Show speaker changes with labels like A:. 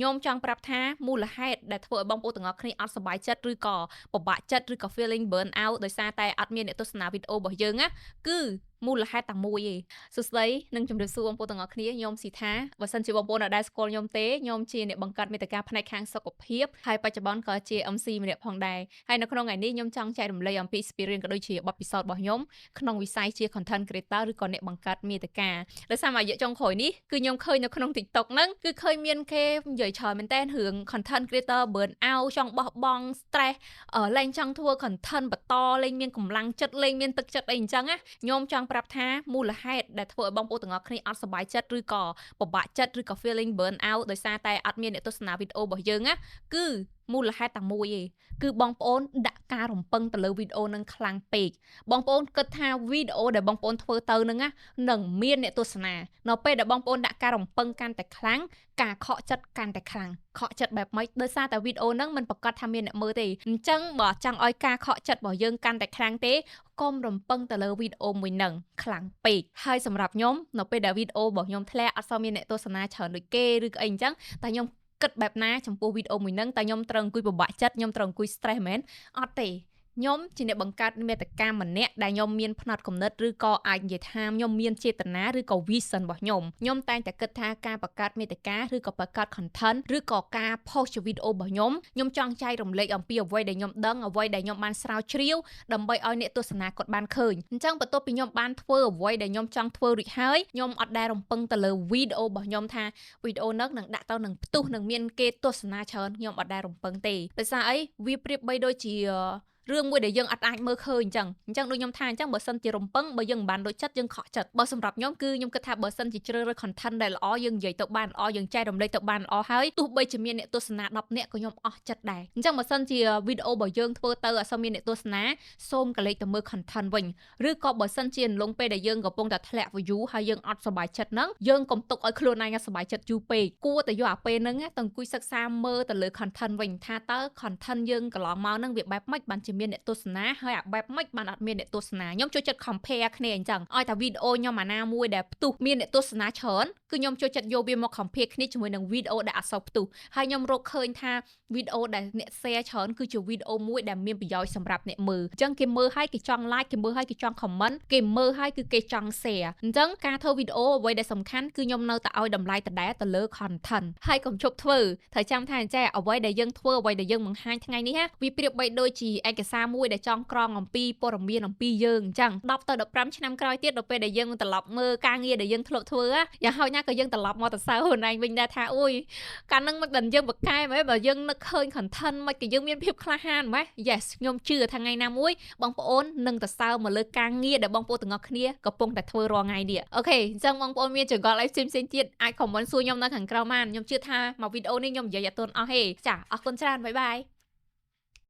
A: ញោមចង់ប្រាប់ថាមូលហេតុដែលធ្វើឲ្យបងប្អូនទាំងអស់គ្នាអត់សប្បាយចិត្តឬក៏ពិបាកចិត្តឬក៏ feeling burn out ដោយសារតែអត់មានអ្នកទស្សនាវីដេអូរបស់យើងណាគឺមូលហេតុតែមួយឯងសួស្ដីនិងជម្រាបសួរបងប្អូនទាំងអស់គ្នាខ្ញុំស៊ីថាបើសិនជាបងប្អូនដែលស្គាល់ខ្ញុំទេខ្ញុំជាអ្នកបង្កើតមាតិកាផ្នែកខាងសុខភាពហើយបច្ចុប្បន្នក៏ជា MC ម្នាក់ផងដែរហើយនៅក្នុងថ្ងៃនេះខ្ញុំចង់ចែករំលែកអំពី experience ក៏ដូចជាបទពិសោធន៍របស់ខ្ញុំក្នុងវិស័យជា content creator ឬក៏អ្នកបង្កើតមាតិកាដោយសារមួយរយៈចុងក្រោយនេះគឺខ្ញុំឃើញនៅក្នុង TikTok ហ្នឹងគឺឃើញមានគេនិយាយច្រើនមែនតើរឿង content creator burn out ចង់បោះបង់ stress លែងចង់ធ្វើ content បន្តលែងមានកម្លាំងចិត្តលែងមានទឹកចិត្តអីអញ្ចឹងណាខ្ញុំចង់ប្រាប់ថាមូលហេតុដែលធ្វើឲ្យបងប្អូនទាំងអស់គ្នាអត់សប្បាយចិត្តឬក៏ពិបាកចិត្តឬក៏ feeling burn out ដោយសារតែអត់មានអ្នកទស្សនាវីដេអូរបស់យើងណាគឺមូលហេតុតែមួយឯងគឺបងប្អូនដាក់ការរំពឹងទៅលើវីដេអូនឹងខ្លាំងពេកបងប្អូនគិតថាវីដេអូដែលបងប្អូនធ្វើទៅនឹងនឹងមានអ្នកទស្សនានៅពេលដែលបងប្អូនដាក់ការរំពឹងកាន់តែខ្លាំងការខកចិត្តកាន់តែខ្លាំងខកចិត្តបែបម៉េចដោយសារតែវីដេអូហ្នឹងมันប្រកាសថាមានអ្នកមើលទេអញ្ចឹងបើចង់ឲ្យការខកចិត្តរបស់យើងកាន់តែខ្លាំងទេកុំរំពឹងទៅលើវីដេអូមួយហ្នឹងខ្លាំងពេកហើយសម្រាប់ខ្ញុំនៅពេលដែលវីដេអូរបស់ខ្ញុំធ្លាក់អត់សូវមានអ្នកទស្សនាច្រើនដូចគេឬក៏អីអញ្ចឹងតែខ្ញុំគិតបែបណាចំពោះវីដេអូមួយហ្នឹងតែខ្ញុំត្រូវអង្គុយពិបាកចិត្តខ្ញុំត្រូវអង្គុយ stress មែនអត់ទេខ្ញុំជាអ្នកបង្កើតមាតិកាម្នាក់ដែលខ្ញុំមានផ្នត់គំនិតឬក៏អាចនិយាយថាខ្ញុំមានចេតនាឬក៏ vision របស់ខ្ញុំតែងតែគិតថាការបង្កើតមាតិកាឬក៏បង្កើត content ឬក៏ការ post ជាវីដេអូរបស់ខ្ញុំចង់ចែករំលែកអំពីអ្វីដែលខ្ញុំដឹងអ្វីដែលខ្ញុំបានស្រាវជ្រាវដើម្បីឲ្យអ្នកទស្សនាគាត់បានឃើញអញ្ចឹងបន្ទាប់ពីខ្ញុំបានធ្វើអ្វីដែលខ្ញុំចង់ធ្វើរួចហើយខ្ញុំអត់ដែលរំពឹងទៅលើវីដេអូរបស់ខ្ញុំថាវីដេអូហ្នឹងនឹងដាក់ទៅនឹងផ្ទុះនឹងមានគេទស្សនាច្រើនខ្ញុំអត់ដែលរំពឹងទេដោយសារអីវាប្រៀបបីដូចជារឿងមួយដែលយើងអាចមើលឃើញអញ្ចឹងដូចខ្ញុំថាអញ្ចឹងបើសិនជារំពឹងបើយើងមិនបានដូចចិត្តយើងខកចិត្តបើសម្រាប់ខ្ញុំគឺខ្ញុំគិតថាបើសិនជាជ្រើសរើស content ដែលល្អយើងនិយាយទៅបានល្អយើងចែករំលែកទៅបានល្អហើយទោះបីជាមានអ្នកទស្សនា10នាក់ក៏ខ្ញុំអស់ចិត្តដែរអញ្ចឹងបើសិនជាវីដេអូរបស់យើងធ្វើទៅអត់សូវមានអ្នកទស្សនាសូមកលេចទៅមើល content វិញឬក៏បើសិនជាលងពេលដែលយើងកំពុងតែធ្លាក់ view ហើយយើងអត់សប្បាយចិត្តហ្នឹងយើងកុំទុកឲ្យខ្លួនឯងសប្បាយចិត្តយូរពេកគួរតែយកអាពេលហ្នឹងទៅអង្គុយសិក្សាមើលទៅលើ content វិញថាតើ content យើងកន្លងមកហ្នឹងវាបែបម៉េចបានជាមានអ្នកទស្សនាហើយអាបែបម៉េចបានអត់មានអ្នកទស្សនាខ្ញុំចូលចិត្ត compare គ្នាអញ្ចឹងឲ្យតែវីដេអូខ្ញុំអាណាមួយដែលផ្ទុះមានអ្នកទស្សនាច្រើនគឺខ្ញុំចូលចិត្តយកវាមក compare គ្នាជាមួយនឹងវីដេអូដែលអត់សូវផ្ទុះហើយខ្ញុំរកឃើញថាវីដេអូដែលអ្នក share ច្រើនគឺជាវីដេអូមួយដែលមានប្រយោជន៍សម្រាប់អ្នកមើលអញ្ចឹងគេមើលហើយគេចង់ like គេមើលហើយគេចង់ comment គេមើលហើយគឺគេចង់ share អញ្ចឹងការធ្វើវីដេអូអ្វីដែលសំខាន់គឺខ្ញុំនៅតែឲ្យតម្លៃដដែលទៅលើ content ហើយកុំឈប់ធ្វើត្រូវចាំថាអញ្ចឹងអ្វីដែលយើងធ្វើអ្វីដែលយើងបង្ហាញថ្ងៃនេះវាប្រៀបបីដូចជាឯកសារមួយដែលចង់ក្រងអំពីព័ត៌មានអំពីយើងអញ្ចឹង10ទៅ15ឆ្នាំក្រោយទៀតដល់ពេលដែលយើងត្រឡប់មើលការងារដែលយើងធ្លាប់ធ្វើយ៉ាងហោចណាស់ក៏យើងត្រឡប់មកទៅសើខ្លួនឯងវិញដែរថាអូយកាលហ្នឹងមិនដឹងយើងបកកែមែនបើយើងនឹកឃើញ content មិនក៏យើងមានភាពក្លាហានម៉េះ Yes ខ្ញុំជឿថាថ្ងៃណាមួយបងប្អូននឹងទៅសើមកលើការងារដែលបងប្អូនទាំងអស់គ្នាកំពុងតែធ្វើរាល់ថ្ងៃនេះអូខេអញ្ចឹងបងប្អូនមានចង្កល់អីផ្សេងៗទៀតអាច comment សួរខ្ញុំនៅខាងក្រោមបានខ្ញុំជឿថាមកវីដេអូនេះខ្ញុំនិយាយអត់ទាន់អស់ទេចាអរគុណច្រើនបាយបាយ